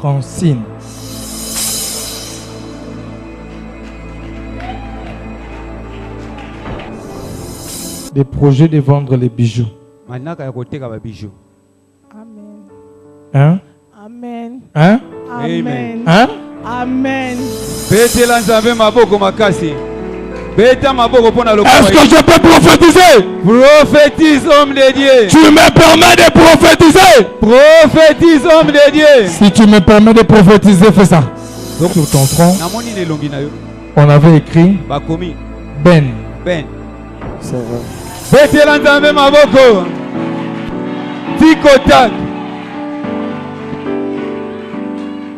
Francine. Des projets de vendre les bijoux. Amen. Hein? Amen. Hein? Amen. Hein? Amen. Est-ce que je peux prophétiser? Prophétise, homme de Dieu. Tu me permets de prophétiser? Prophétise, homme de Dieu. Si tu me permets de prophétiser, fais ça. Donc sur ton front, on avait écrit Ben. Ben. C'est vrai. Betela nzambe maboko. Tikotak.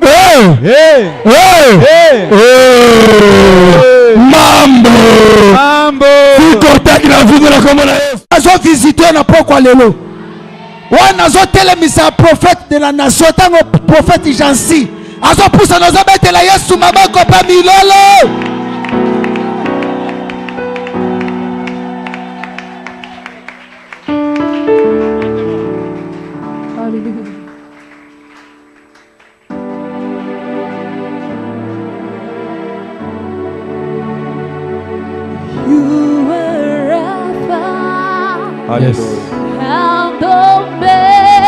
Hey! Mambo! Mambo! Tikotak la vie de la commune. Azo visiter na poko lelo. Wana zo telemisa prophète de la nation tango prophète Jansi. Azo poussa nazo betela Yesu maboko pa milolo. Yes. And Omega,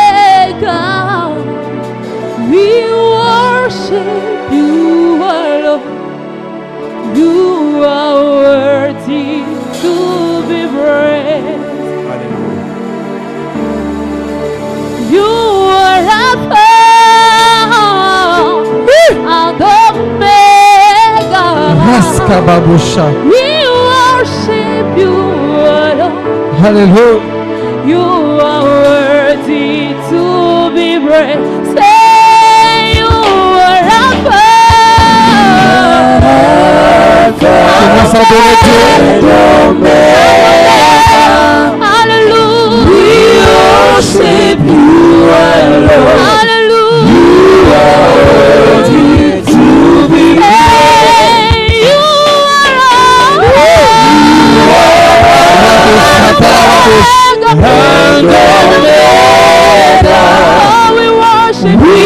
we worship you alone. You are worthy to be praised. You are Alpha and Omega. We worship you alone. Hallelujah. You are worthy to be praised. Say you are Alpha. Hallelujah. We worship you alone. Hallelujah. You are worthy to be praised. You are Alpha. And Omega. Oh, we worship you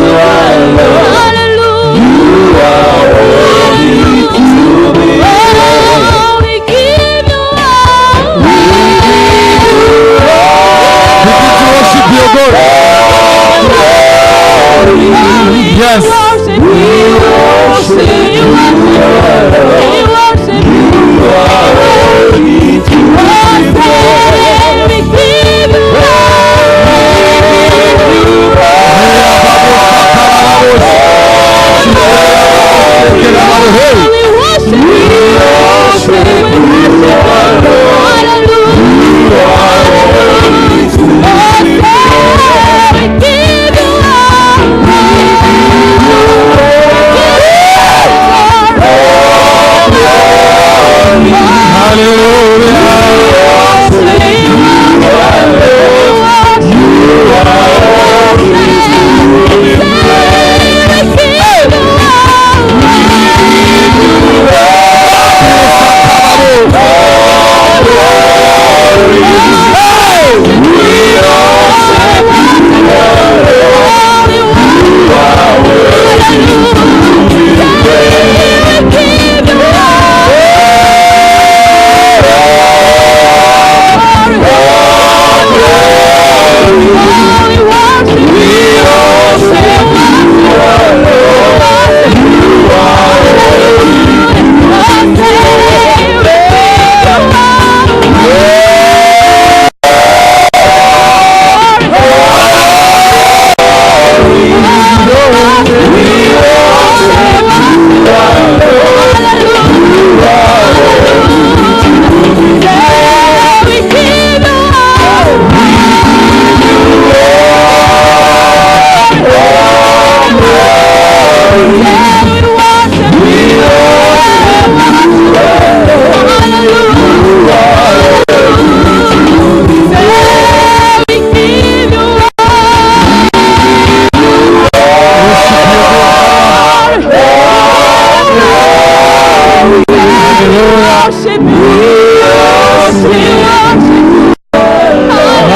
alone. Hallelujah. You are worthy to be praised. Oh, we give you all. We give you all. We need to worship you, God. Yes. We worship you. We worship you.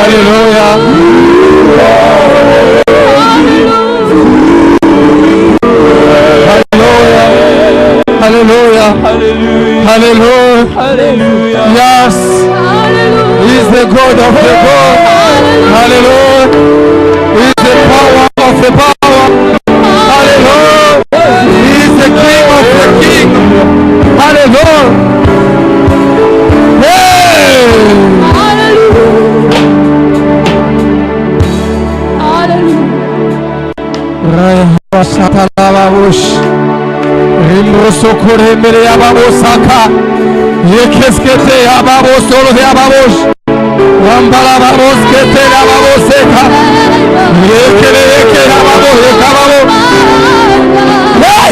Hallelujah. Hallelujah. Hallelujah. Hallelujah. Hallelujah. Yes. He is the God of the God. Hallelujah. He is the power of the power. Hallelujah. He is the King of the King. Hallelujah. Hey. Rimosokore mere yababosaka yekeskete yababosolo yababosh wambala baboskete yababoseka yekeleke yababohe kababo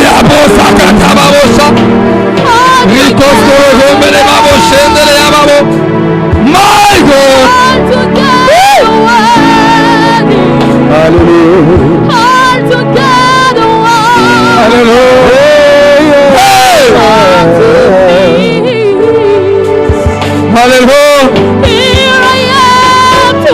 yabosaka tababosha rikoskoro mere baboshendele yababo. My God. Hallelujah. Hallelujah. Hallelujah. Here I am to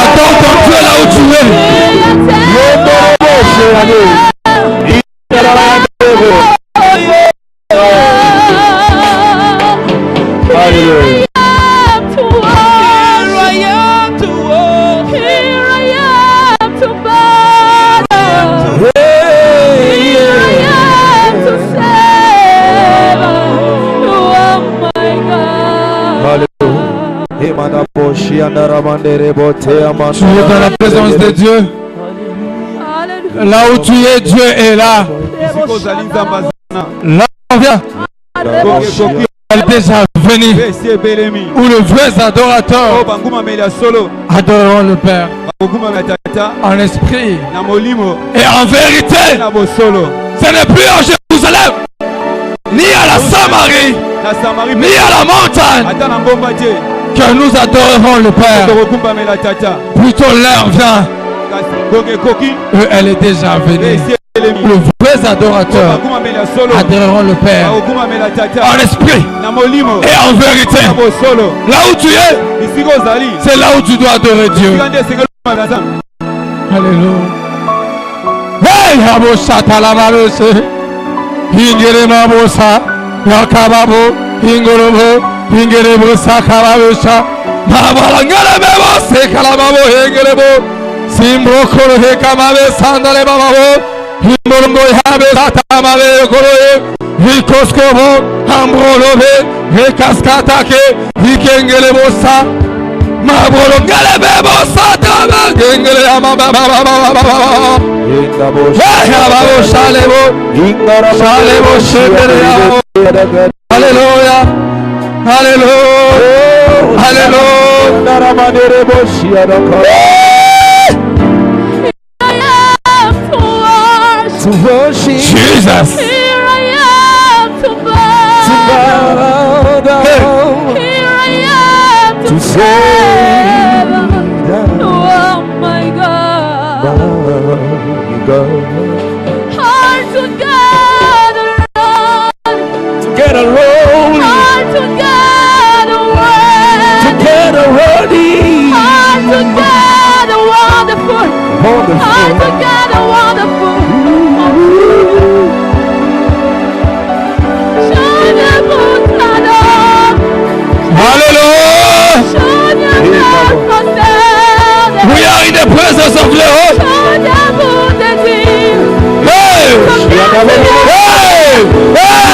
Attends ton Dieu là où tu es. Hallelujah. Tu es dans la présence de Dieu. Là où tu es, Dieu est là. Là on vient. Elle est déjà venue. Où les vrais adorateurs adoreront le Père en esprit et en vérité. Ce n'est plus en Jérusalem, ni à la Samarie, ni à la montagne que nous adorerons le Père. Plutôt l'heure vient. Elle est déjà venue. Les vrais adorateurs adoreront le Père en esprit et en vérité. Là où tu es, c'est là où tu dois adorer Dieu. Alléluia. Hey, Abosa Talamarose, Ingere Mabosa, Yakababo, Ingorobo, Ingere Bosa Kalabosa, Mabalangara Bebo, Sekalababo, Ingerebo, Simbro Koro Hekamabe, Sandale Bababo, Himborongo Habe Satamale Koroe, Vikoskobo, Ambrolobe, Vekaskatake, Vikengelebosa, Mabrolongalebebosa, Gengele Amababa, Shalebo, Shalebo, Shalebo, Hallelujah, Hallelujah, To worship. Jesus. Here I am to bow down. Here I am to serve. Oh my God. Heart together, Together rolling, heart together, together rolling, heart together, wonderful. Heart together, wonderful. Hallelujah. We are in the presence of the Lord. Hey! Hey! Hey!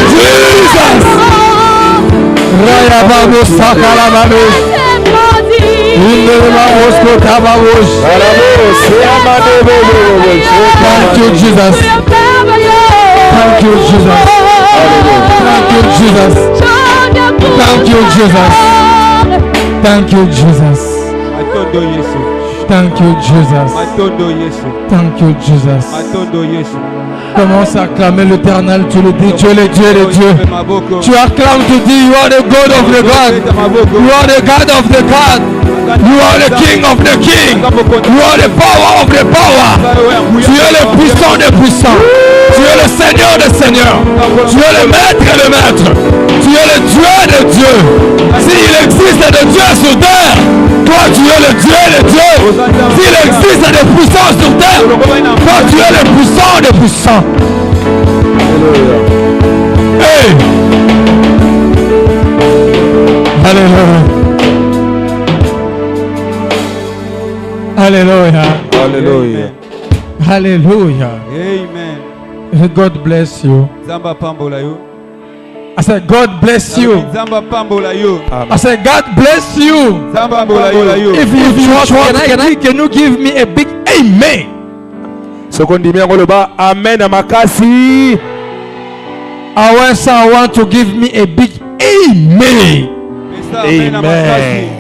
Jesus! Raya babu sakala babu. Thank you, Jesus. Thank you, Jesus. Thank you, Jesus. Thank you, Jesus. Thank you, Jesus. Thank you, Jesus. Thank you, Jesus. Commence à acclamer l'Éternel. Tu le dis, tu es le Dieu des dieux. Tu acclames, tu dis, you are the God of the God. You are the God of the God. You are the King of the King. You are the power of the power. Tu es le puissant des puissants. Tu es le Seigneur des seigneurs. Tu es le maître des maîtres. Tu es le Dieu des dieux. S'il existe des dieux sur terre, toi tu es le Dieu des dieux. S'il existe des puissants sur terre, toi tu es le puissant des puissants. Hey! Alléluia. Alléluia. Hallelujah. Hallelujah. Amen. God bless you. Zamba pambola yo. I said, God bless you. Zamba pambola yo. I said, God bless you. Zamba pambola yo. If you trust, can you give me a big amen? Sekondimia ngoloba amen amakasi. I want to give me a big amen. Amen.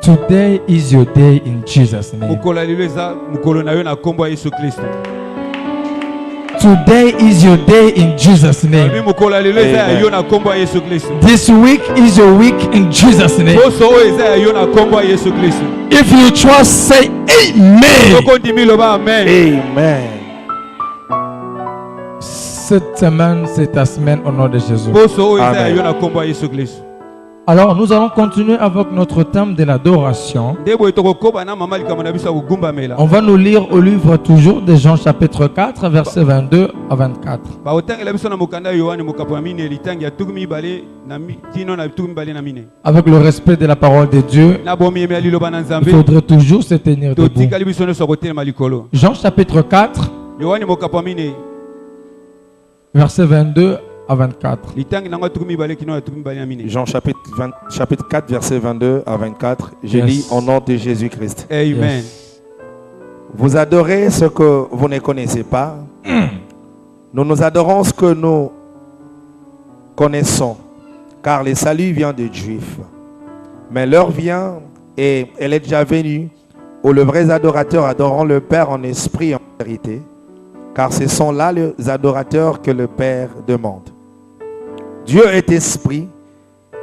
Today is your day in Jesus' name. Today is your day in Jesus' name. This week is your week in Jesus' name. If you trust, say amen. Amen. Cette semaine, c'est ta semaine au nom de Jésus. Amen. Alors, nous allons continuer avec notre thème de l'adoration. On va nous lire au livre toujours de Jean chapitre 4, versets 22 à 24. Avec le respect de la parole de Dieu, il faudrait toujours se tenir debout. Jean chapitre 4, versets 22 à 24. Jean chapitre 4, verset 22 à 24. Je lis au nom de Jésus-Christ. Amen. Vous adorez ce que vous ne connaissez pas. Nous adorons ce que nous connaissons, car le salut vient des Juifs. Mais l'heure vient, et elle est déjà venue, où les vrais adorateurs adoreront le Père en esprit et en vérité, car ce sont là les adorateurs que le Père demande. Dieu est esprit,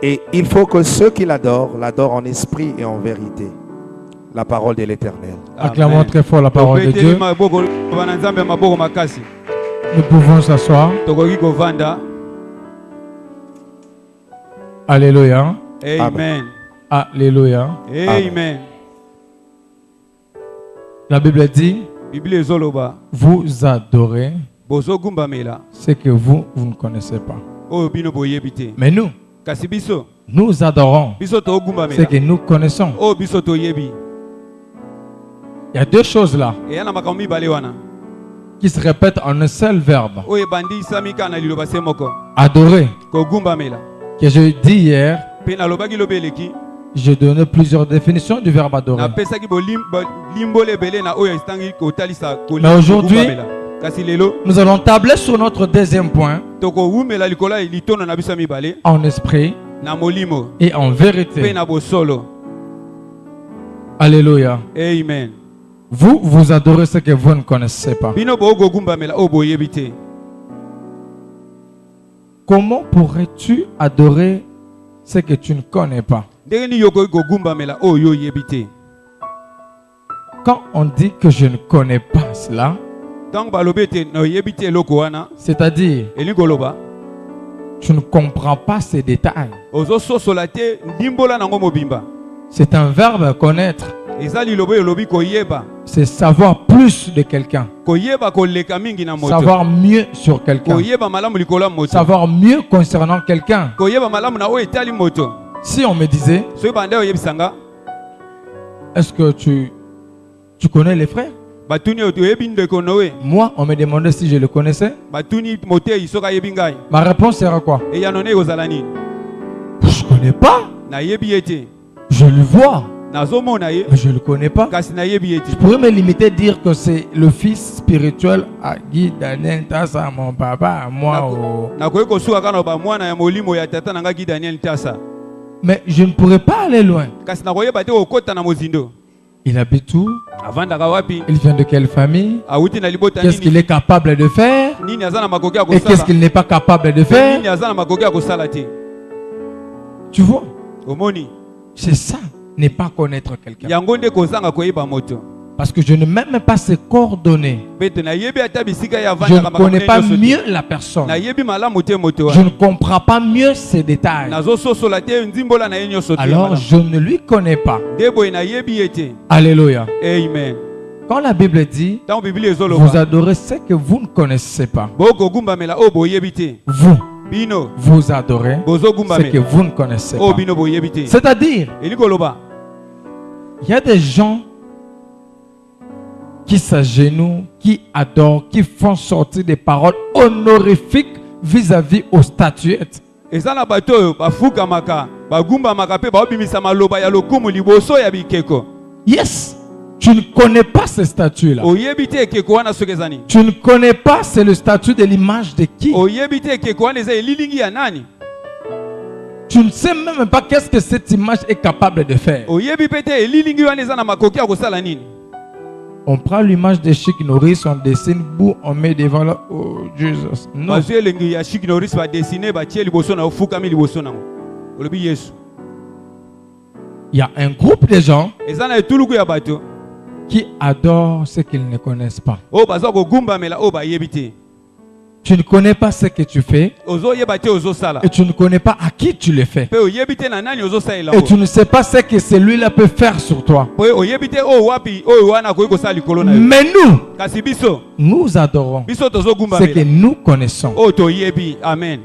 et il faut que ceux qui l'adorent l'adorent en esprit et en vérité. La parole de l'Éternel. Acclamons très fort la parole de Dieu. Nous pouvons s'asseoir. Alléluia. Amen. Alléluia. Amen. La Bible dit, vous adorez ce que vous ne connaissez pas. Mais nous adorons ce que nous connaissons. Il y a deux choses là Et yana makambo mibale wana. qui se répètent en un seul verbe. Oyo bandi samika na liloba se moko. Adorer. Kogumbamela. Que j'ai dit hier, Pe na lobaki lobeleki. j'ai donné plusieurs définitions du verbe adorer. Na pesaki limbole belé na oyo istangi kotalisa kolimba. Mais aujourd'hui, kasi lelo nous allons tabler sur notre deuxième point toko wumela likola litono na biso mibale en esprit na molimo et en pe vérité. na bosolo. Alléluia. Amen. Vous adorez ce que vous ne connaissez pas. Bino bo gogumbamela o boyebite. Comment pourrais-tu adorer ce que tu ne connais pas? Ndenge ni yoko gogumbamela o yo yebite. Quand on dit que je ne connais pas cela, Donc balobete no yebite loko wana c'est-à-dire elikoloba tu ne comprends pas ces détails. ozo sosola te ndimbola nango mobimba. C'est un verbe connaître. Eza lilobo yolobi koyeba. C'est savoir plus de quelqu'un. Koyeba koleka mingi na moto. Savoir mieux sur quelqu'un. Koyeba malamu likola moto. Savoir mieux concernant quelqu'un. Koyeba malamu na o etali moto. Si on me disait, So bande o yebisanga est-ce que tu connais les frères? batuni o yebi ndeko nowe. Moi, on me demandait si je le connaissais. Batuni mote isoka yebi ngai. Ma réponse sera quoi? E yanone kozala nini? Je ne connais pas. Na yebi ete. Je le vois, Nazomona ye mais je ne le connais pas. kasi na yebi ete. Je pourrais me limiter à dire que c'est le fils spirituel à Guy Daniel Tassa, mon papa, à moi. Nakoye kosuka kana ba mwana ya molimo ya tata nanga Guy Daniel Tassa. Mais je ne pourrais pas aller loin. Kasi nakoyeba te okota na mozindo. Il habite où? Avandaka wapi? Il vient de quelle famille? Awuti na libota Qu'est-ce qu'il nini? est capable de faire? Nini aza na makoki ya Et qu'est-ce kosala? qu'il n'est pas capable de faire? Nini aza na makoki ya kosala te? Tu vois? Omoni. C'est ça, ne pas connaître quelqu'un. Yango nde kozanga koyeba moto. Parce que je ne m'aime même pas ses coordonnées. Bete na yebi ata bisika ya Je vanda ne connais pas mieux la personne. Na yebi malamu te moto. Je ne comprends pas mieux ses détails. Nazo sosola te nzimbola na yenyo sote. Alors je ne lui connais pas. Debo na yebi ete. Alléluia. Amen. Quand la Bible dit, Tant Bible vous ezoloba. adorez ce que vous ne connaissez pas. Boko gumba mela o boyebi te. Vous, Bino vous adorez bozo gumba ce que mela. vous ne connaissez O pas. bino boyebi te. C'est-à-dire, Elikoloba. il y a des gens qui s'agenouillent, qui adorent, qui font sortir des paroles honorifiques vis-à-vis aux statuettes. Eza na bato oyo bafuka maka, bagumba maka pe baobimisa maloba ya lokumu liboso ya bikeko. Yes, tu ne connais pas ces statues-là. Oyebi te ekeko wana soki eza nini? Tu ne connais pas, c'est le statut de l'image de qui. Oyebi te ekeko wana eza elilingi ya nani? Tu ne sais même pas qu'est-ce que cette image est capable de faire. Oyebi pe te elilingi wana eza na makoki ya kosala nini? On prend l'image de Chic Norris, on dessine bout, on met devant là. Oh Jesus. Non. Bazwi elengi ya Chic Norris badesine batie liboso na ofukami liboso nango. Olobi Yesu. Il y a un groupe de gens Eza na etuluku ya bato qui adorent ce qu'ils ne connaissent pas. o bazwa kogumbamela o bayebi te. Tu ne connais pas ce que tu fais Ozoyeba te ozosala. et tu ne connais pas à qui tu le fais. Pe oyebi te na nani ozosalela Et o. tu ne sais pas ce que celui-là peut faire sur toi. Pe oyebi te o wapi o wana koyi kosala likolo na yo. Mais nous, Kasi biso nous adorons biso ce que tozogumbamela nous connaissons. o toyebi. Amen.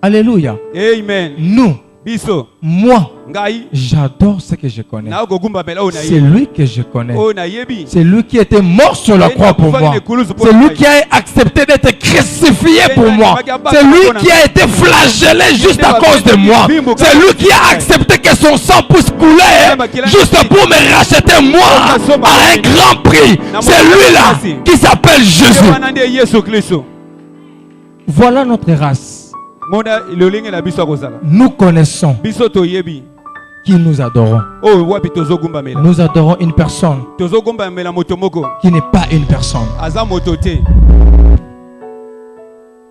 Alléluia. Amen. Nous, Biso moi, ngai j'adore ce que je connais. na kogumbamela o na C'est yebi. lui que je connais. O na yebi. C'est lui qui était mort sur la croix pour moi. C'est lui qui a accepté d'être crucifié pour moi. C'est lui qui a été flagellé juste à cause de moi. C'est lui qui a accepté que son sang puisse couler juste pour me racheter moi à un grand prix. C'est lui-là qui s'appelle Jésus. Wana nde Yesu Kristo. Voilà notre race. Mona lolenge na biso akozala. Nous connaissons Biso toyebi. qui nous adorons. O wapi tozogumbamela. Nous adorons une personne Tozogumbamela moto moko. qui n'est pas une personne. Aza moto te.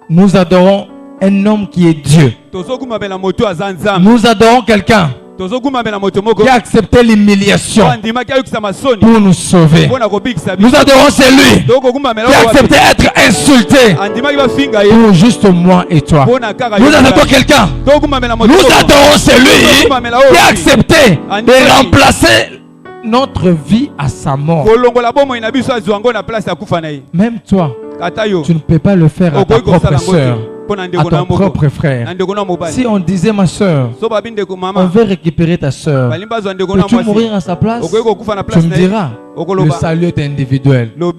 Nous adorons un homme qui est Dieu. Tozogumbamela moto aza nzambe. Nous adorons quelqu'un Tozogumbamela moto moko. qui a accepté l'humiliation Andimaki ayokisa masoni. pour nous sauver. Mpona kobikisa biso. Nous adorons celui Tokogumbamela qui a o wapi. accepté d'être insulté Andimaki bafinga ye. pour juste moi et toi. Mpona kaka Nous yo. adorons quelqu'un. Tokogumbamela moto Nous moko. adorons celui qui a accepté de remplacer notre vie à sa mort. kolongola bomoi na biso azwa ngo na place ya kufa na ye. Même toi, Kata yo. tu ne peux pas le faire à ta Okoki kosala propre ngo te. sœur, Mpona à ndeko na ton moko. propre frère. Na ndeko na mobali. Si on disait ma sœur, So babi ndeko on mama. veut récupérer ta sœur, Balimba azwa ndeko na peux-tu mwasi. mourir à sa place? Okoki kokufa na Tu place me na ye. diras, Le salut est individuel. Quand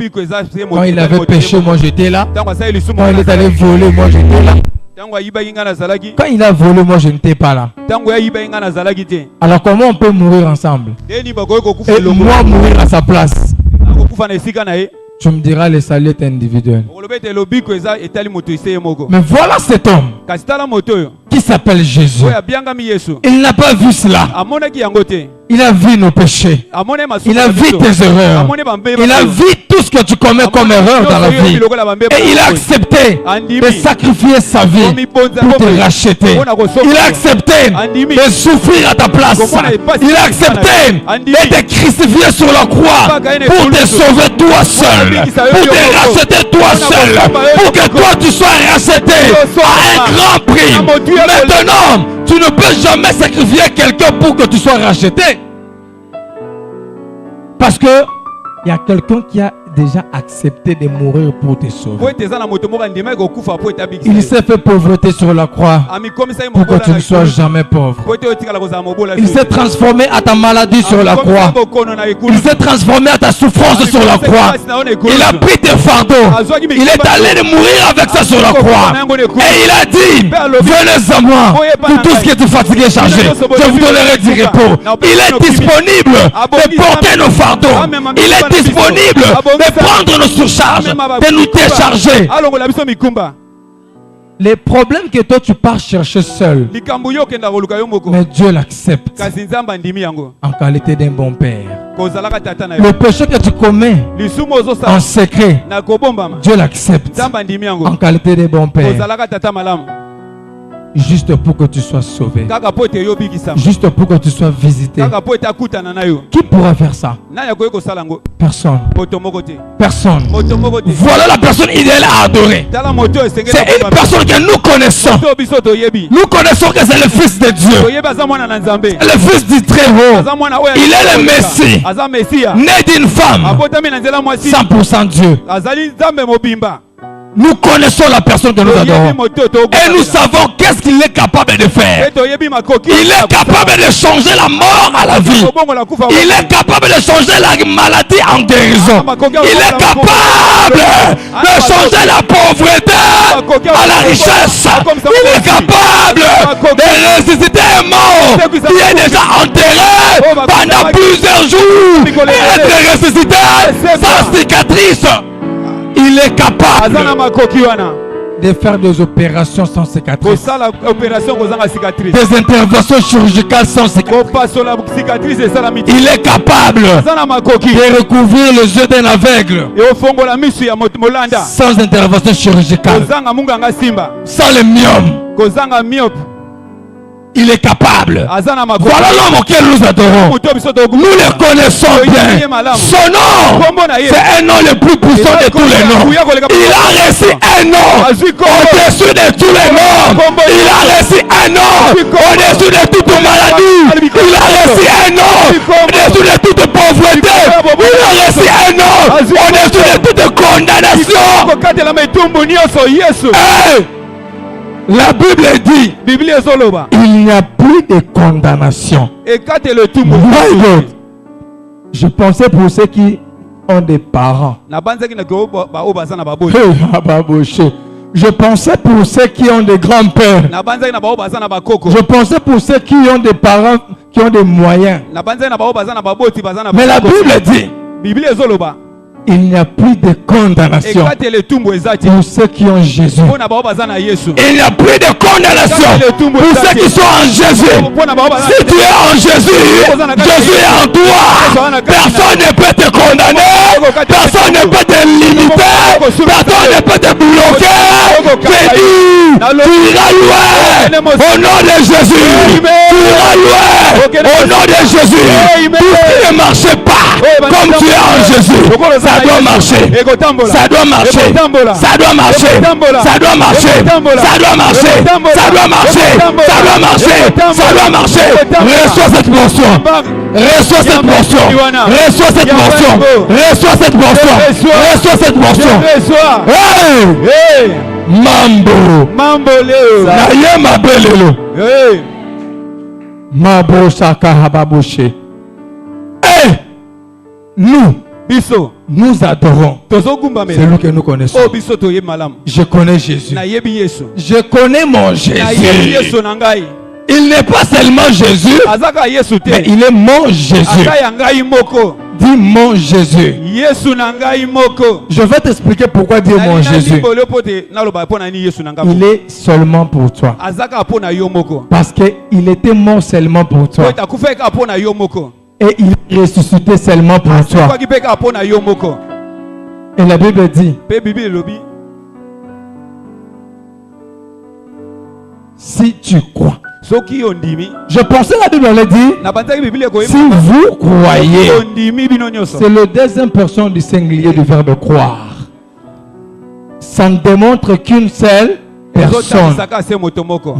il Quand avait péché, moi j'étais là. Quand il est allé voler, moi j'étais là. Quand il a volé, moi je n'étais pas là. Alors comment on peut mourir ensemble? Et moi mourir à sa place? Tu me diras le salut est individuel. Mais voilà cet homme qui s'appelle Jésus. Il n'a pas vu cela. Il a vu nos péchés. Il a vu tes erreurs. Il a vu tout ce que tu commets comme erreur dans la vie. Et il a accepté de sacrifier sa vie pour te racheter. Il a accepté de souffrir à ta place. Il a accepté de te crucifier sur la croix pour te sauver toi seul. Pour te racheter toi seul. Pour que toi tu sois racheté à un grand prix. Maintenant, tu ne peux jamais sacrifier quelqu'un pour que tu sois racheté. Parce que il y a quelqu'un qui a déjà accepté de mourir pour te sauver. Il s'est fait pauvreté sur la croix pour que tu ne sois jamais pauvre. Il s'est transformé à ta maladie sur la croix. Il s'est transformé à ta souffrance sur la croix. Il a pris tes fardeaux. Il est allé mourir avec ça sur la croix. Et il a dit, venez à moi, pour tout ce qui est fatigué et chargé, je vous donnerai du repos. Il est disponible de porter nos fardeaux. Il est disponible de prendre nos surcharges, de nous décharger. Les problèmes que toi tu pars chercher seul, mais Dieu l'accepte en qualité d'un bon père. Le péché que tu commets en secret, Dieu l'accepte en qualité de bon père. Juste pour que tu sois sauvé. Juste pour que tu sois visité. Qui pourra faire ça? Personne. Personne. Voilà la personne idéale à adorer. C'est une personne que nous connaissons. Nous connaissons que c'est le Fils de Dieu. Le Fils du Très-Haut. Il est le Messie. Né d'une femme. 100% Dieu. Nous connaissons la personne que nous adorons. Et nous savons qu'est-ce qu'il est capable de faire. Il est capable de changer la mort à la vie. Il est capable de changer la maladie en guérison. Il est capable de changer la pauvreté à la richesse. Il est capable de ressusciter un mort qui est déjà enterré pendant plusieurs jours et de ressusciter sans cicatrice. Il est capable de faire des opérations sans cicatrice, des interventions chirurgicales sans cicatrice. Il est capable de recouvrir les yeux d'un aveugle sans intervention chirurgicale, sans le myope. Il est capable. Voilà l'homme auquel nous adorons. Nous le connaissons bien. Son nom, c'est un nom le plus puissant de tous les noms. Il a reçu un nom au-dessus de tous les noms. Il a reçu un nom au-dessus de toute maladie. Il a reçu un nom au-dessus de toute pauvreté. Il a reçu un nom au-dessus de toute condamnation. La Bible dit il n'y a plus de condamnation. Je pensais pour ceux qui ont des parents. Je pensais pour ceux qui ont des grands-pères. Je pensais pour ceux qui ont des parents qui ont des moyens. Mais la Bible dit il n'y a plus de condamnation pour ceux qui ont Jésus. Il n'y a plus de condamnation pour ceux qui sont en Jésus. Si tu es en Jésus, Jésus est en toi. Personne ne peut te condamner. Personne ne peut te limiter. Personne ne peut te bloquer. C'est dit, tu iras loin au nom de Jésus. Tu iras loin au nom de Jésus. Tout ce qui ne marche pas comme tu es en Jésus, ça doit marcher. Ça doit marcher. Ça doit marcher. Ça doit marcher. Ça doit marcher. Ça doit marcher. Ça doit marcher. Ça doit marcher. Reçois cette portion. Reçois cette portion. Reçois cette portion. Reçois cette portion. Reçois cette portion. Hey! Mambo Naye mabelelo. Mabo Saka Hababoshe. Nous biso nous adorons tozogumbamela celui que nous connaissons. o biso toye malamu Je connais Jésus. nayebi Yesu Je connais mon nayebi Jésus. Yesu na ngai Il n'est pas seulement Jésus, azaka Yesu te mais il est mon Jésus. ata ya ngai moko Dis mon Jésus. Yesu na ngai moko Je vais t'expliquer pourquoi dire mon Jésus. Il est seulement pour toi. Parce qu'il était mort seulement pour toi. Et il est ressuscité seulement pour toi. Et la Bible dit, si tu crois. Je pensais la Bible allait dire, si vous croyez, c'est le deuxième personne du singulier du verbe croire. Ça ne démontre qu'une seule personne.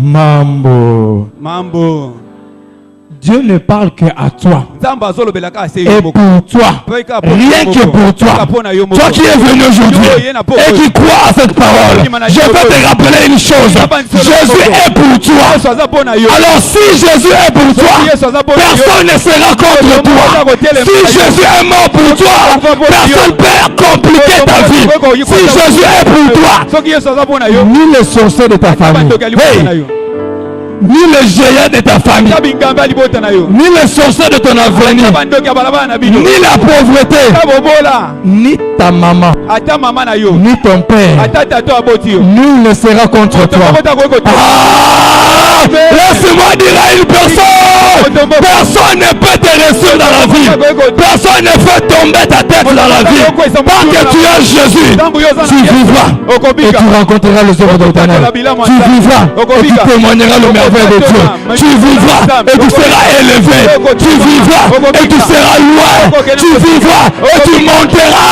Mambo. Dieu ne parle que à toi. Et pour toi. Rien que pour toi. Toi qui es venu aujourd'hui et qui crois à cette parole. Je vais te rappeler une chose. Jésus est pour toi. Alors si Jésus est pour toi, personne ne sera contre toi. Si Jésus est mort pour toi, personne ne peut compliquer ta vie. Si Jésus est pour toi, ni le sorcier de ta famille. Hey. Ni le géant de ta famille, ni le sorcier de ton avenir, ni la pauvreté, ni ta maman, ni ton père, nul ne sera contre toi. Laisse-moi dire à une personne, personne ne peut te réussir dans la vie, personne ne peut tomber ta tête dans la vie. Tant que tu as Jésus, tu vivras et tu rencontreras les œuvres de l'Éternel. Tu vivras et tu témoigneras le merveille de Dieu. Tu vivras et tu seras élevé. Tu vivras et tu seras loin. Tu vivras et tu monteras.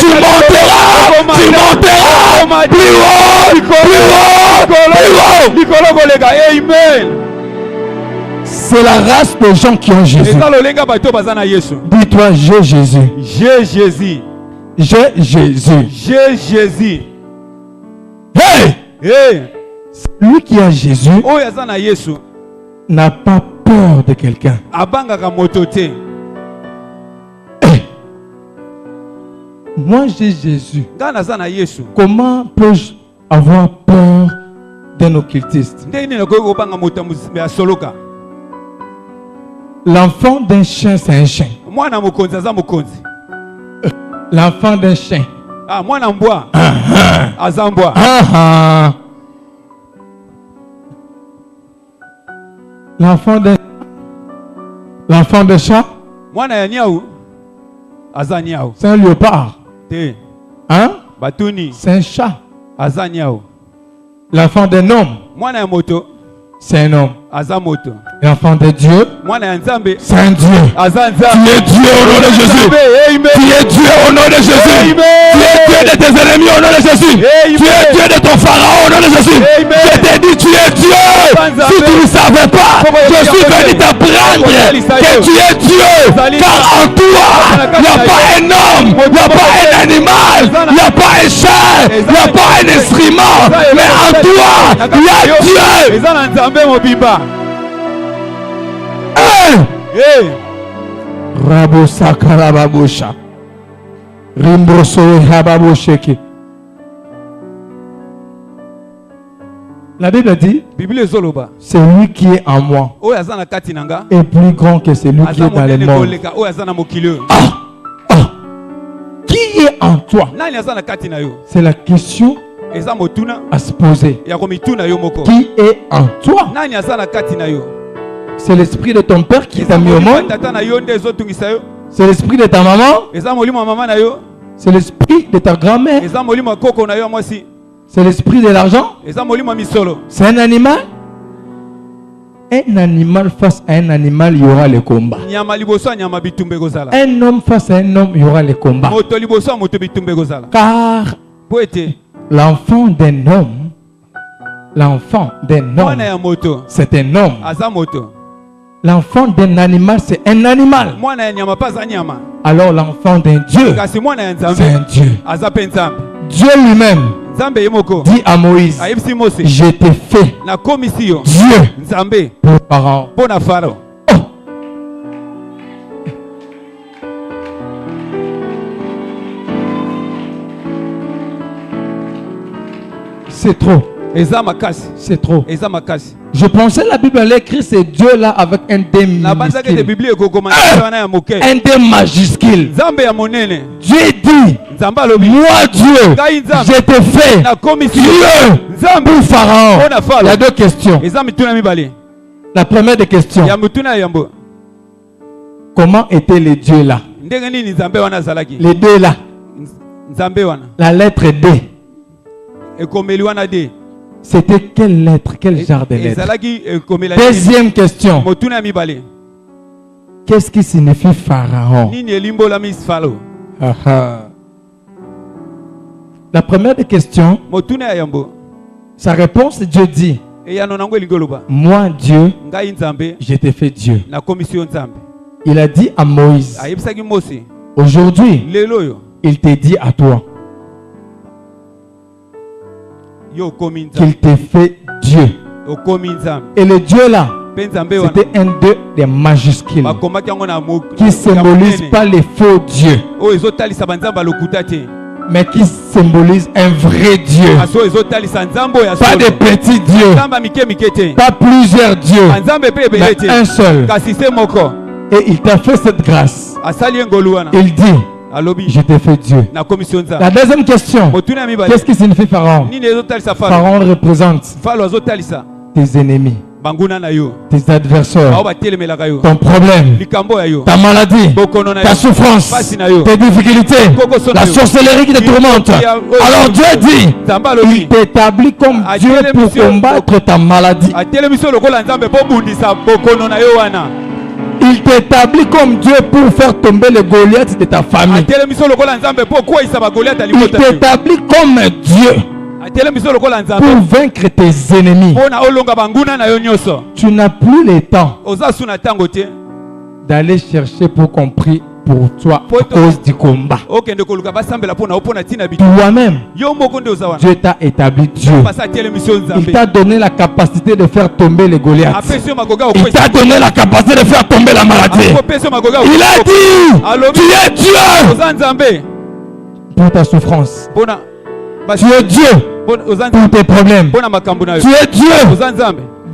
Tu monteras. Tu monteras. Plus haut. Plus haut. Plus haut. Amen. C'est la race des gens qui ont Jésus. Dis-toi, j'ai Jésus. J'ai Jésus. J'ai Jésus. J'ai Jésus. Hey! Hey! Lui qui a Jésus n'a pas peur de quelqu'un. Hey! Moi j'ai Jésus. Comment peux-je avoir peur d'un occultiste? L'enfant d'un chien, c'est un chien. L'enfant d'un chien. L'enfant de chat, c'est un léopard. Hein? C'est un chat. L'enfant d'un homme, c'est un homme. L'enfant de Dieu, c'est un Dieu. Tu es Dieu au nom de Jésus. Tu es Dieu au nom de Jésus. Tu es Dieu de tes ennemis au nom de Jésus. Tu es Dieu de ton pharaon au nom de Jésus. Je t'ai dit tu es Dieu. Si tu ne savais pas, je suis venu t'apprendre que tu es Dieu. Car en toi, il n'y a pas un homme, il n'y a pas un animal, il n'y a pas un chat, il n'y a pas un instrument. Mais en toi, il y a Dieu. Hey! Rabo sakarababosha. Rimboso hababosheke. La Bible dit, c'est lui qui est en moi est plus grand que celui qui est dans le monde. Qui est en toi? C'est la question à se poser. Qui est en toi? C'est l'esprit de ton père qui t'a mis au monde. C'est l'esprit de ta maman. C'est l'esprit de ta grand-mère. C'est l'esprit de l'argent. C'est un animal. Un animal face à un animal, il y aura le combat. Un homme face à un homme, il y aura le combat. Car l'enfant d'un homme, c'est un homme. L'enfant d'un animal, c'est un animal. Alors l'enfant d'un Dieu, c'est un Dieu. Dieu lui-même dit à Moïse, je t'ai fait Dieu pour Pharaon. C'est trop. Eza makasi. C'est trop. Eza makasi. Je pensais la Bible allait écrire ces dieux-là avec un D minuscule. Un D majuscule. Dieu dit, moi Dieu, je te fais Dieu pour Pharaon. Il y a deux questions. La première des questions. Comment étaient les dieux là? Les deux là. La lettre D. C'était quelle lettre? Quel genre de lettre? Deuxième question. Qu'est-ce qui signifie Pharaon? La première des questions, sa réponse, Dieu dit, moi Dieu, je t'ai fait Dieu. Il a dit à Moïse, aujourd'hui, il te dit à toi qu'il te fait Dieu. Et le Dieu là, c'était un Dieu des majuscules qui ne symbolise pas les faux dieux, mais qui symbolise un vrai Dieu. Pas des petits dieux, pas plusieurs dieux, mais un seul. Et il t'a fait cette grâce. Il dit, je t'ai fait Dieu. La deuxième question, qu'est-ce qui signifie Pharaon? Pharaon représente tes ennemis, tes adversaires, ton problème, ta maladie, ta souffrance, tes difficultés, la sorcellerie qui te tourmente. Alors Dieu dit, il t'établit comme Dieu pour combattre ta maladie. Il t'établit comme Dieu pour faire tomber le Goliath de ta famille. Il t'établit comme Dieu pour vaincre tes ennemis. Tu n'as plus le temps d'aller chercher pour compris pour toi à cause du combat. Toi-même, Dieu t'a établi Dieu. Il t'a donné la capacité de faire tomber les Goliaths. Il t'a donné la capacité de faire tomber la maladie. Il a dit, tu es Dieu pour ta souffrance. Tu es Dieu pour tes problèmes. Tu es Dieu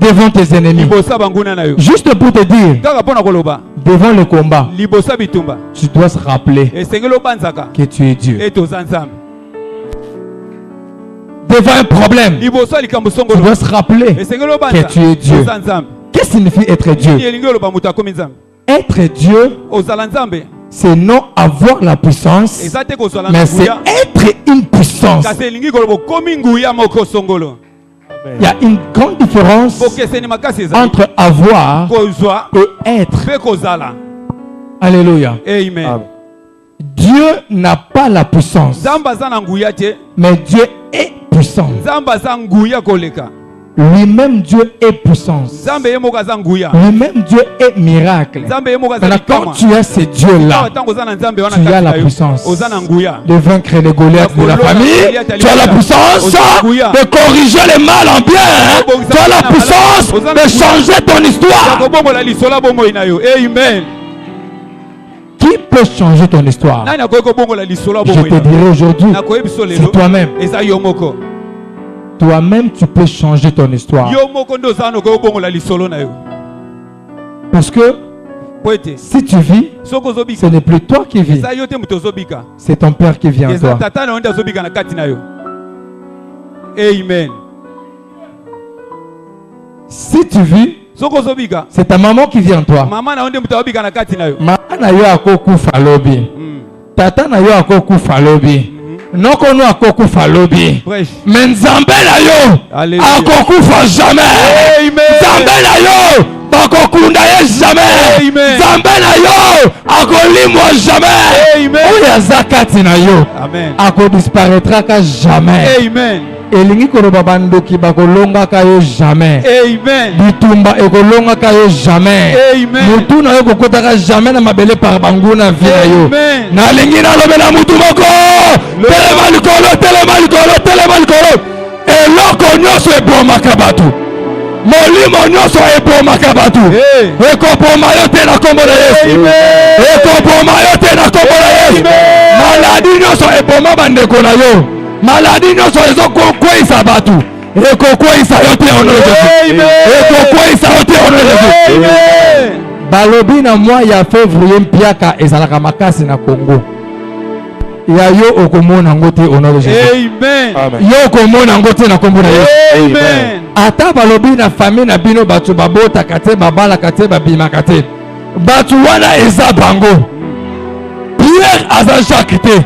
devant tes ennemis. Juste pour te dire, devant le combat, tu dois se rappeler que tu es Dieu. Devant un problème, tu dois se rappeler que tu es Dieu. Qu'est-ce que signifie être Dieu? Être Dieu, c'est non avoir la puissance, mais c'est être une puissance. Il y a une grande différence entre avoir et être. Alléluia. Amen. Dieu n'a pas la puissance, mais Dieu est puissant. Lui-même Dieu est puissance. Lui-même Dieu est miracle. Maintenant, quand tu as ce Dieu-là, tu as la puissance de vaincre les Goliaths de la famille. Tu as la puissance de corriger le mal en bien. Tu as la puissance de changer ton histoire. Amen. Qui peut changer ton histoire? Je te dirai aujourd'hui, c'est toi-même. Toi-même, tu peux changer ton histoire. Parce que si tu vis, ce n'est plus toi qui vis, c'est ton Père qui vit en toi. Amen. Si tu vis, c'est ta maman qui vit en toi. Maman na yo akokufa lobi. Tata na yo akokufa lobi. Noko no akokufa lobi. Mais Nzambe na yo akokufa jamais. Nzambe na yo bakokunda ye jamais. Nzambe na yo akolimwa jamais. Oya zakati na yo akodisparaîtra ka jamais. Amen. Elingi koloba bandoki bakolonga ka yo jamais. Amen. Bitumba ekolonga ka yo jamais. Amen. Mutu na yo kokota ka jamais na mabele par banguna vie na yo. Na lingi na lobela mutu moko. Telema likolo. Eloko nyonso ebomaka bato. Molimo nyonso ebomaka bato. Ekoboma yo te na kombo na Yesu. Ekoboma yo te na kombo na Yesu. Maladi nyonso eboma bandeko na yo. Maladie nous sommes quoi ça va tout. Et quoi ça a été au nom de Jésus. Et quoi ça a été au nom de Jésus. Balobi na moi ya février mpiaka ezalaka makasi na Congo. Ya yo okomona ngote au nom de Jésus. Amen. Yo okomona ngote na kombo na Yesu. Amen. Ata balobi na famille na bino batu babota kate babala kate babima kate. Batu wana eza bango. Pierre aza Jacques te.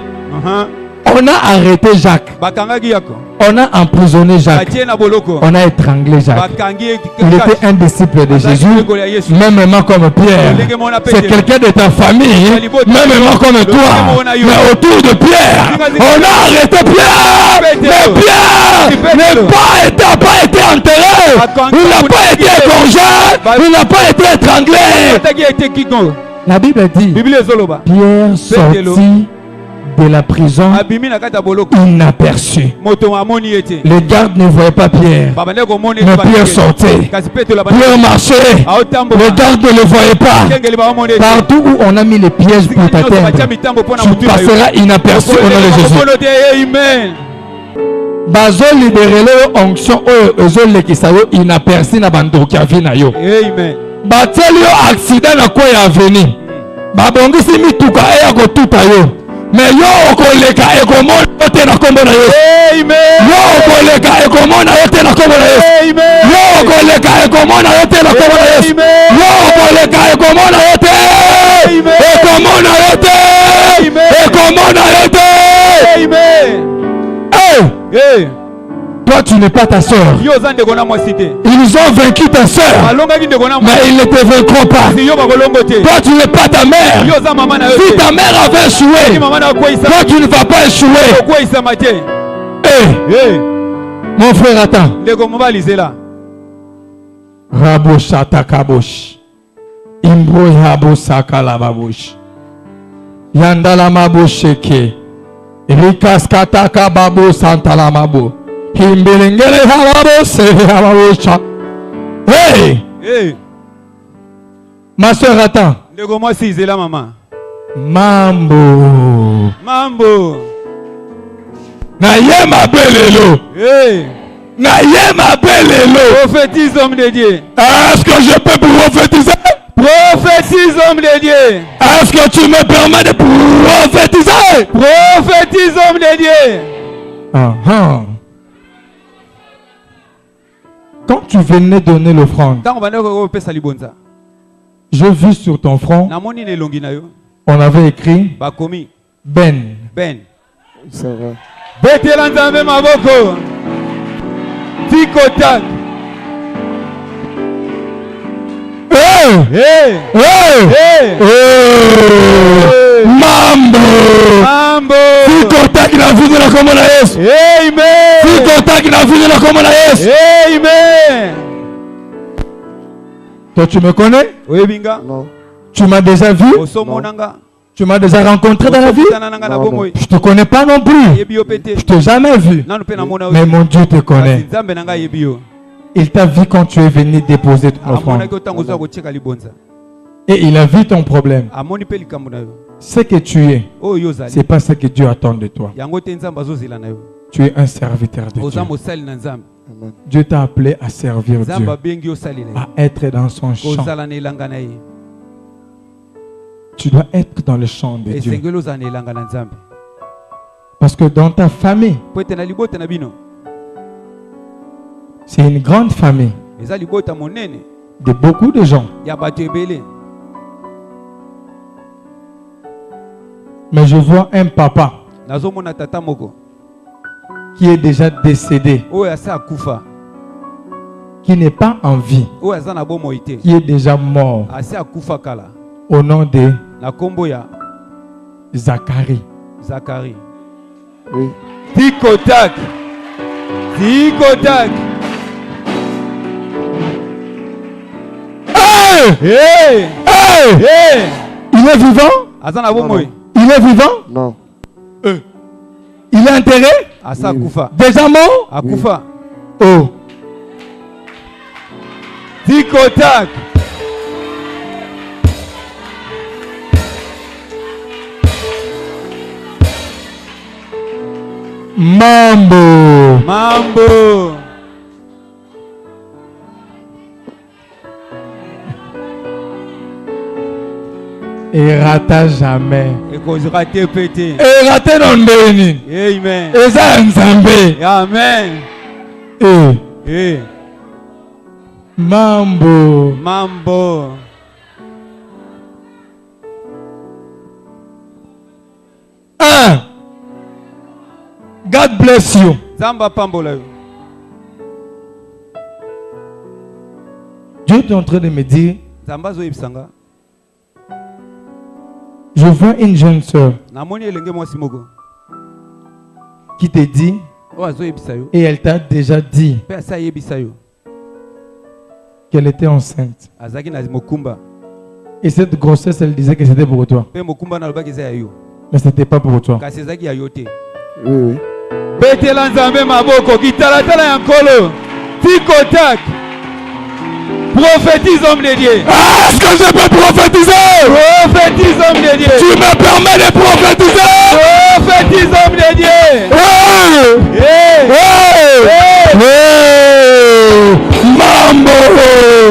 On a arrêté Jacques. On a emprisonné Jacques. On a étranglé Jacques. Il était un disciple de Jésus, même comme Pierre. C'est quelqu'un de ta famille, même comme toi. Mais autour de Pierre, on a arrêté Pierre. Mais Pierre n'a pas été enterré. Il n'a pas été égorgé. Il n'a pas été étranglé. La Bible dit, Pierre sortit de la prison inaperçu. Les gardes ne voyaient pas Pierre, mais Pierre sortait. Pierre marchait, les gardes ne le voyaient pas. Partout où on a mis les pièges pour t'atteindre, tu passeras inaperçu au nom de Jésus. Bazo libéré le onction ozo lekisa yo inaperçu na bandoki avina yo. Amen. Batel yo accident na ko ya veni. Babongisi mituka eya ko tuta yo. Mais yo okoleka ekomona yote na kombo na Yesu. Amen. Yo okoleka ekomona yote na kombo na Yesu. Amen. Yo okoleka ekomona yote na kombo na Yesu. Yo okoleka ekomona yote. Amen. Ekomona yote. Amen. Ekomona yote. Amen. Hey. Toi tu n'es pas ta soeur. Ils ont vaincu ta soeur, mais ils ne te vaincront pas. Toi tu n'es pas ta mère. Si ta mère avait échoué, toi tu ne vas pas échouer. Hey. Mon frère, attends. Raboshata kabosh. Imbro yabo sakala babosh. Yandala mabosheke. Rikaskata kababo santala mabo. Hey! Ma soeur, attends. Mambo. Naye ma belelo. Hey! Naye ma belelo. Prophétise, homme de Dieu. Est-ce que je peux prophétiser? Prophétise, homme de Dieu. Est-ce que tu me permets de prophétiser? Prophétise, homme de Dieu. Quand tu venais donner l'offrande, je vis sur ton front, on avait écrit Ben. Ça va. Mambo. Si contact la vie de la communauté. Amen. Si contact la vie de la communauté. Amen. Toi tu me connais? Oui, Binga. Non. Tu m'as déjà vu? Tu m'as déjà rencontré dans la vie? Non. Je te connais pas non plus. Je t'ai jamais vu. Mais mon Dieu te connaît. Il t'a vu quand tu es venu déposer ton offrande. Et il a vu ton problème. Ce que tu es, ce n'est pas ce que Dieu attend de toi. Tu es un serviteur de Dieu. Dieu t'a appelé à servir Dieu, à être dans son champ. Tu dois être dans le champ de Dieu. Parce que dans ta famille, c'est une grande famille de beaucoup de gens. Mais je vois un papa qui est déjà décédé, qui n'est pas en vie, qui est déjà mort, au nom de Zacharie. Oui. Tic-tac. Tic-tac. Hey! Il est vivant? Il est vivant? Non. Il est enterré? Déjà mort? Akufa. Oh. Tic-tac. Mambo. Mambo. Et rata jamais. Et qu'on se rate pété. Et raté non ndeni. Amen. Et ça nzambe. Amen. Eh. Mambo. Mambo. God bless you. Zamba pambola. Dieu est en train de me dire, Zamba zo ibsanga. je vois une jeune soeur Namoni elenge mwasi moko. qui te dit, O azo ibisa yo. et elle t'a déjà dit Pe asa yebisa yo. qu'elle était enceinte. Azaki na mokumba. Et cette grossesse, elle disait que c'était pour toi. Pe mokumba na lobaki za yo. Mais ce n'était pas pour toi. Kasi ezaki ya yo te. Oui, oui. Betela nzambe maboko kitalatala ya nkolo. Tiko tak. Prophétise homme de Dieu. Est-ce que je peux prophétiser? Prophétise homme de Dieu. Tu me permets de prophétiser? Prophétise homme de Dieu. Mambo!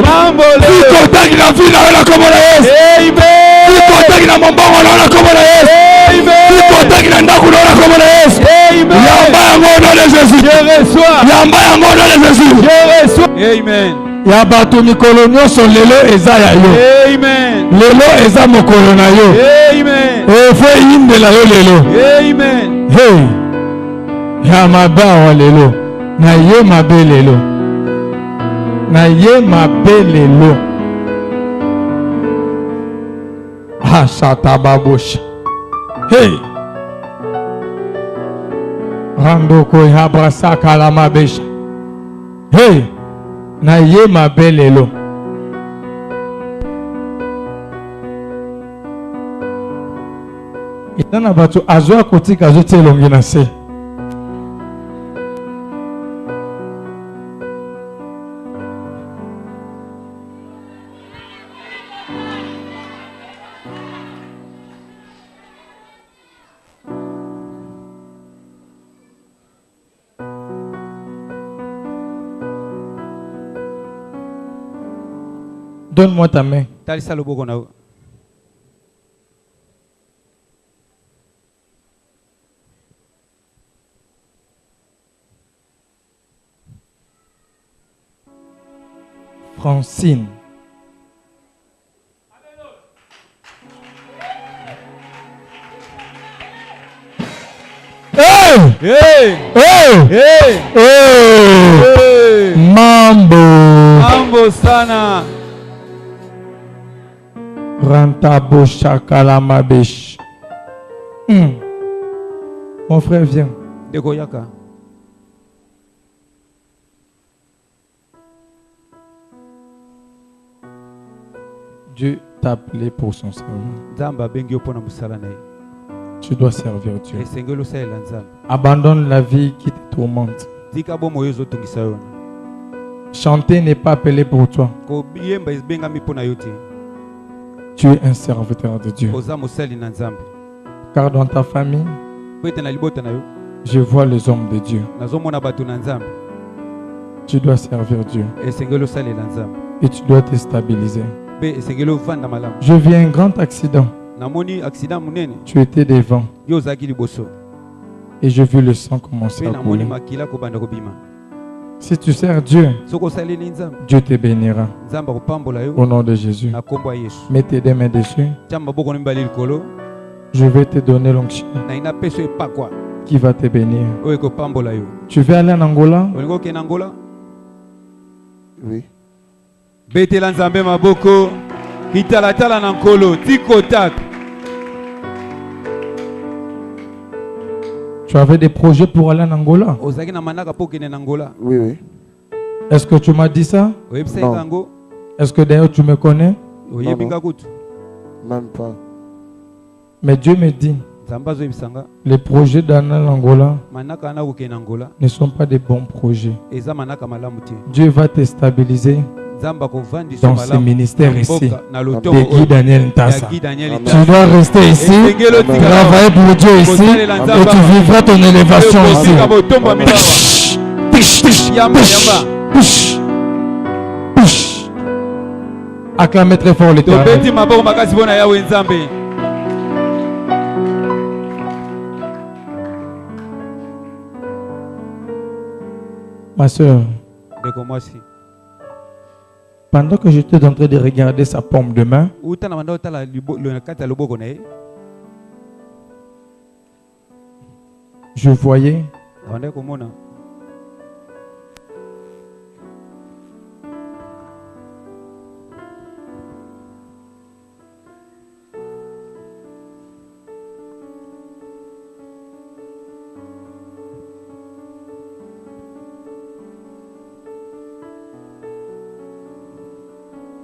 Mambo Sikotaki na fina wala komola yes. Amen. Sikotaki na mambongo wala komola yes. Amen. Sikotaki na ndaku wala komola yes. Amen. Yamba yango au nom de Jésus. Je reçois. Yamba yango au nom de Jésus. Je reçois. Amen. Ya bato mikolo nyonso lelo eza ya yo. Amen. Lelo eza mokolo na yo. Amen. Efo yindela yo lelo. Amen. Hey. Ya mabawa lelo. Na ye mabe lelo. Na ye mabe lelo. Ah, shata babush. Hey. Randoko yabra sakala mabesha. Hey. Na ye mabe lelo. Itana bato azwa kotika azote elongi na se. Donne-moi ta main. Talisa loboko na yo. Francine. Hey! Hey! Hey! Hey! Hey! Hey! Mambo! Mambo sana. Rantabo Shakala Besh. Mon frère, viens. Deko yaka. Dieu t'a appelé pour son service. Nzamba bengi opona musala na ye. Tu dois servir Dieu. Esengelo sa ela nzamba. Abandonne la vie qui te tourmente. Tika bo moyo ezotungisa yo. Chanter n'est pas appelé pour toi. Ko yemba ezbengami pona yo te. Tu es un serviteur de Dieu. Oza mosali na nzambe. Car dans ta famille, Po ete na libota na yo. je vois les hommes de Dieu. Nazomona bato na nzambe. Tu dois servir Dieu. Esengelo salela nzambe. Et tu dois te stabiliser. Pe esengelo vanda malamu. Je vis un grand accident. Namoni accident munene. Tu étais devant. Yo ozaki liboso. Et je vis le sang commencer Pe à couler. namoni makila kobanda kobima. Si tu sers Dieu, Soko saleli nzambe. Dieu te bénira. Nzamba kopambola yo. Au nom de Jésus. Na kombo ya Yesu. Mets tes deux mains dessus. Tamba boko nibali likolo. Je vais te donner l'onction Na ina peso epakwa. qui va te bénir. Oyo kopambola yo. Tu veux aller en Angola? Olingo ke na Angola. Oui. Betela nzambe maboko. Kitalatala na nkolo. Tiko tak. Tu avais des projets pour aller en Angola? Ozaki na manaka po kene na Angola. Oui, oui. Est-ce que tu m'as dit ça? Oyebisa Non. yango. Est-ce que d'ailleurs tu me connais? Oyebinga kutu. Même pas. Mais Dieu me dit, Nzambe azoyebisanga. les projets d'aller en Angola Manaka na kokende na Angola. ne sont pas des bons projets. Eza manaka malamu te. Dieu va te stabiliser dans ce ministère ici, de Guy Daniel Ntassa. Tu dois rester ici, travailler pour Dieu ici, et tu vivras ton élévation ici. Acclamez très fort l'Éternel. Ma soeur, pendant que j'étais en train de regarder sa paume de main, je voyais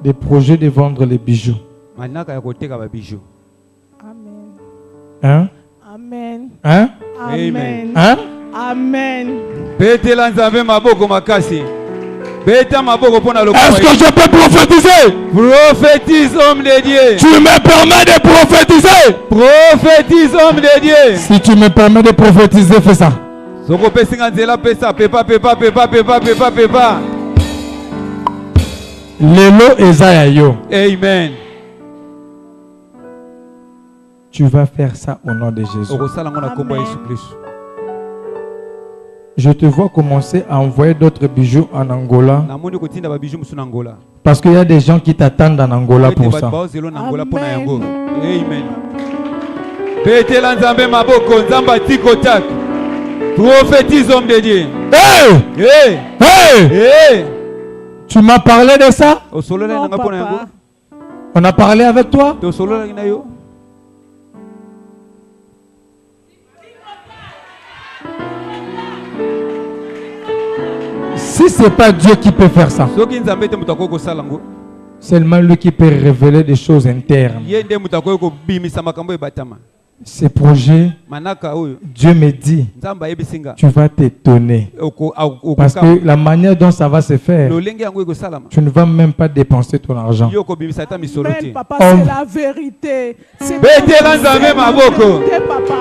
des projets de vendre les bijoux. Amen. Hein? Amen. Hein? Amen. Hein? Amen. Est-ce que je peux prophétiser? Prophétise, homme de Dieu. Tu me permets de prophétiser? Prophétise, homme de Dieu. Si tu me permets de prophétiser, fais ça. Lelo Esayayo. Amen. Tu vas faire ça au nom de Jésus. Amen. Je te vois commencer à envoyer d'autres bijoux en Angola. Parce qu'il y a des gens qui t'attendent en Angola pour ça. Amen. Prophétise, homme de Dieu. Hey! Hey! Hey! Hey! Tu m'as parlé de ça? Non, papa. On a parlé avec toi? Si ce n'est pas Dieu qui peut faire ça, seulement lui qui peut révéler des choses internes. Ces projets, Dieu me dit, tu vas t'étonner. Parce que la manière dont ça va se faire, tu ne vas même pas dépenser ton argent. Amen, papa, c'est la vérité. C'est la vérité, papa.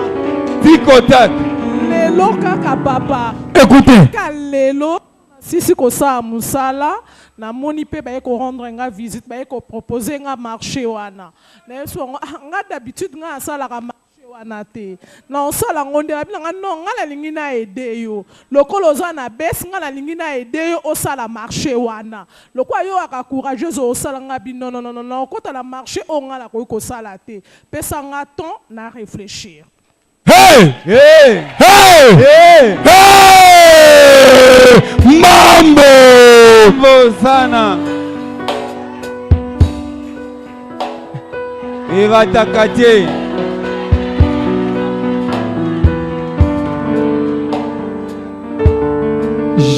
Lelo kaka papa. Écoutez. Lelo si kosa musala na moni pe ba ko rendre nga visite ba ko proposer nga marché wana. Na so nga d'habitude nga sala ka marché wana te. Na osala ngonde la nga non nga la lingi na aider yo. Lokolo za na bes nga la lingi na aider yo osala marché wana. Lokwa yo aka courageuse osala nga bi non non non non kota la marché o nga la ko sala te. Pesa nga temps na réfléchir. Hey! Hey! Hey! Hey! Hey! Mambo! Sana. Iratakate.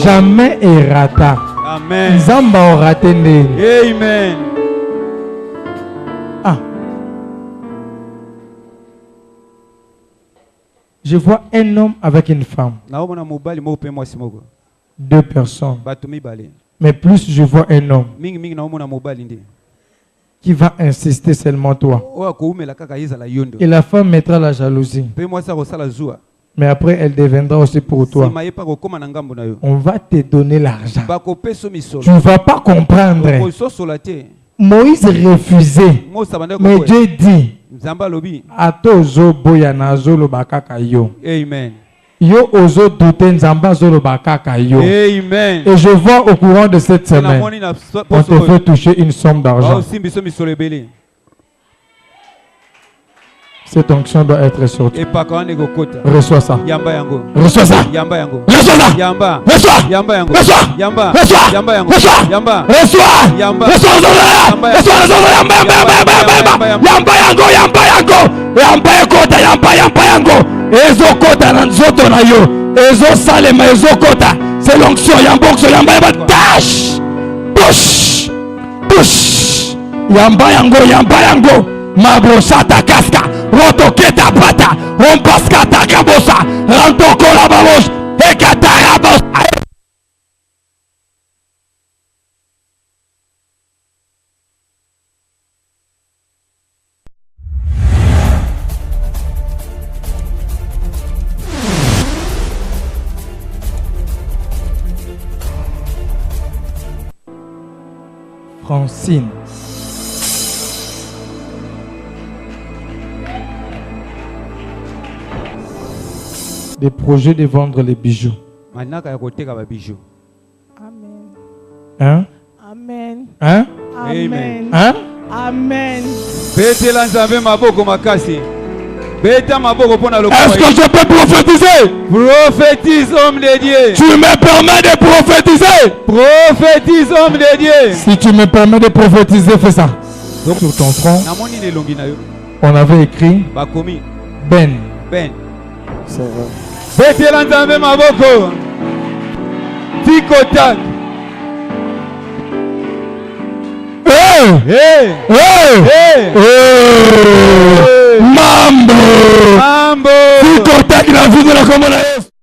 Jamais errata. Amen. Zamba orate ndenge. Amen. Ah. Je vois un homme avec une femme. 2 personnes. Mais plus je vois un homme qui va insister seulement toi. Et la femme mettra la jalousie. Mais après, elle deviendra aussi pour toi. On va te donner l'argent. Tu ne vas pas comprendre. Moïse refusait. Mais Dieu dit, Amen. Yo ozo douter nzamba zolo bakaka yo. Amen. Et je vois au courant de cette semaine, on te fait toucher une somme d'argent. Cette onction doit être sur toi. Reçois ça. Reçois ça. Reçois ça. Reçois. Reçois. Reçois. Reçois. Ezo kota na nzoto na yo. Ezo salema ezo kota. C'est l'onction yambokso yamba yamba dash. Push. Push. Yamba yango. Mabrosata kaska. Rotoketa pata. Rompaskata kabosa. Rantoko la babos. Ekata rabos. Francine. Des projets de vendre les bijoux. Manaka ya koteka ba bijoux. Amen. Hein? Amen. Hein? Amen. Hein? Amen. Betela nzambe maboko makasi. Beta maboko pona lokola. Est-ce que je peux prophétiser? Prophétise, homme de Dieu. Tu me permets de prophétiser? Prophétise, homme de Dieu. Si tu me permets de prophétiser, fais ça. Donc sur ton front, Namoni ne longi na yo. on avait écrit Bakomi. Ben. Ben. C'est vrai. Betela nzambe maboko. Tikotak. Hey! Hey. Hey! Hey. Hey! Mambo! Mambo. Tu contactes la vie de la commune.